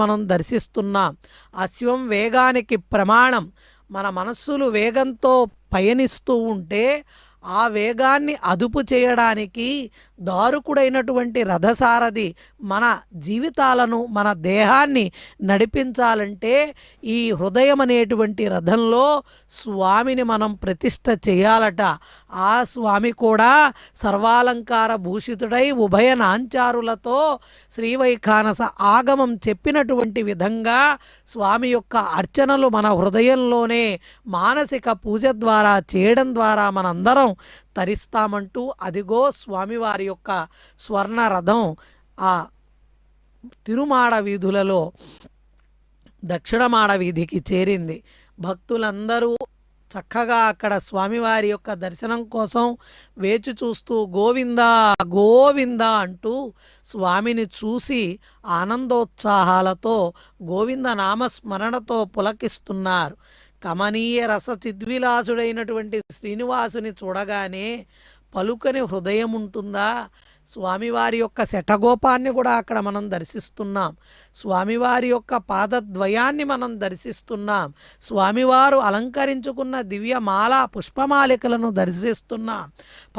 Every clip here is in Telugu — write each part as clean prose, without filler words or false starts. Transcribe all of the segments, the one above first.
మనం దర్శిస్తున్నాం. అశ్వం వేగానికి ప్రమాణం. మన మనస్సులు వేగంతో పయనిస్తూ ఉంటే ఆ వేగాన్ని అదుపు చేయడానికి దారుకుడైనటువంటి రథసారథి మన జీవితాలను, మన దేహాన్ని నడిపించాలంటే ఈ హృదయం అనేటువంటి రథంలో స్వామిని మనం ప్రతిష్ఠ చేయాలట. ఆ స్వామి కూడా సర్వాలంకార భూషితుడై ఉభయ నాంచారులతో శ్రీవైఖానస ఆగమం చెప్పినటువంటి విధంగా స్వామి యొక్క అర్చనలు మన హృదయంలోనే మానసిక పూజ ద్వారా చేయడం ద్వారా మనందరం తరిస్తామంటూ అదిగో స్వామివారి యొక్క స్వర్ణ రథం ఆ తిరుమాడ వీధులలో దక్షిణమాడ వీధికి చేరింది. భక్తులందరూ చక్కగా అక్కడ స్వామివారి యొక్క దర్శనం కోసం వేచి చూస్తూ గోవిందా గోవిందా అంటూ స్వామిని చూసి ఆనందోత్సాహాలతో గోవింద నామస్మరణతో పులకిస్తున్నారు. కమనీయ రస చిద్విలాసుడైనటువంటి శ్రీనివాసుని చూడగానే పలుకని హృదయం ఉంటుందా? స్వామివారి యొక్క శఠగోపాన్ని కూడా అక్కడ మనం దర్శిస్తున్నాం. స్వామివారి యొక్క పాదద్వయాన్ని మనం దర్శిస్తున్నాం. స్వామివారు అలంకరించుకున్న దివ్యమాల పుష్పమాలికలను దర్శిస్తున్నాం.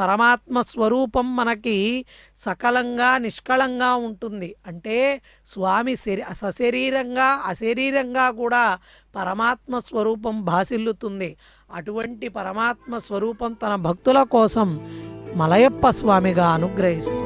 పరమాత్మ స్వరూపం మనకి సకలంగా నిష్కళంగా ఉంటుంది. అంటే స్వామి సశరీరంగా అశరీరంగా కూడా పరమాత్మ స్వరూపం భాసిల్లుతుంది. అటువంటి పరమాత్మ స్వరూపం తన భక్తుల కోసం మలయప్ప స్వామిగా అనుగ్రహిస్తుంది.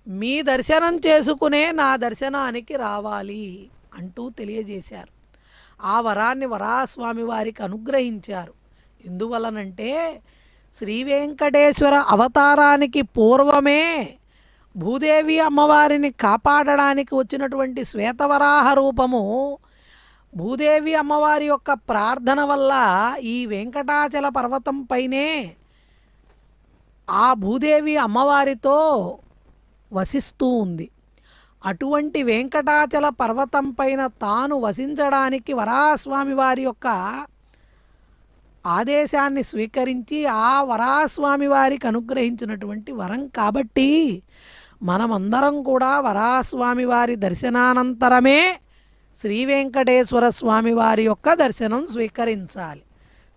మీ దర్శనం చేసుకునే నా దర్శనానికి రావాలి అంటూ తెలియజేశారు. ఆ వరాన్ని వరాహస్వామి వారికి అనుగ్రహించారు. ఎందువలనంటే శ్రీ వెంకటేశ్వర అవతారానికి పూర్వమే భూదేవి అమ్మవారిని కాపాడడానికి వచ్చినటువంటి శ్వేతవరాహ రూపము భూదేవి అమ్మవారి యొక్క ప్రార్థన వల్ల ఈ వెంకటాచల పర్వతం పైనే ఆ భూదేవి అమ్మవారితో వసిస్తూ ఉంది. అటువంటి వెంకటాచల పర్వతం పైన తాను వసించడానికి వరాహస్వామి వారి యొక్క ఆదేశాన్ని స్వీకరించి ఆ వరాహస్వామి వారికి అనుగ్రహించినటువంటి వరం కాబట్టి మనమందరం కూడా వరాహస్వామి వారి దర్శనానంతరమే శ్రీ వెంకటేశ్వర స్వామి వారి యొక్క దర్శనం స్వీకరించాలి.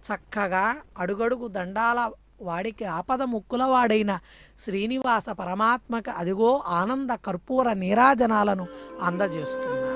చక్కగా అడుగడుగు దండాల వాడికి ఆపద ముక్కుల వాడైన శ్రీనివాస పరమాత్మక అదిగో ఆనంద కర్పూర నీరాజనాలను అందజేస్తున్నారు.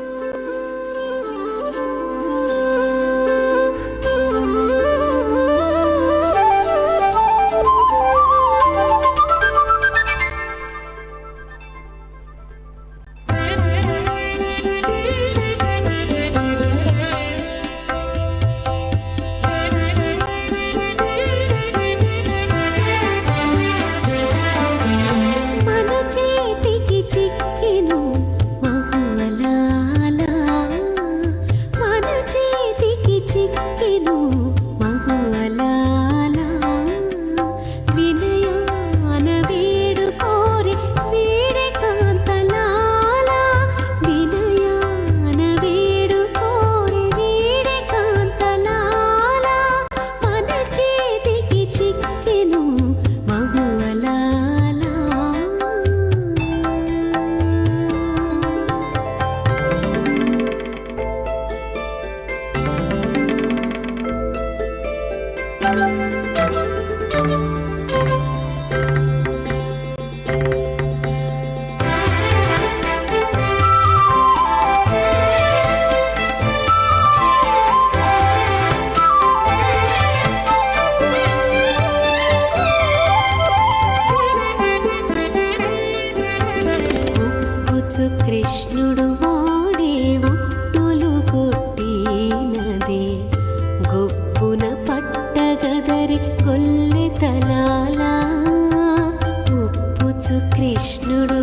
కృష్ణుడు వాడే ఒట్టులు కొట్టినదే గొప్పున పట్టగదరి కొల్లె తలాల ఉప్పుచు కృష్ణుడు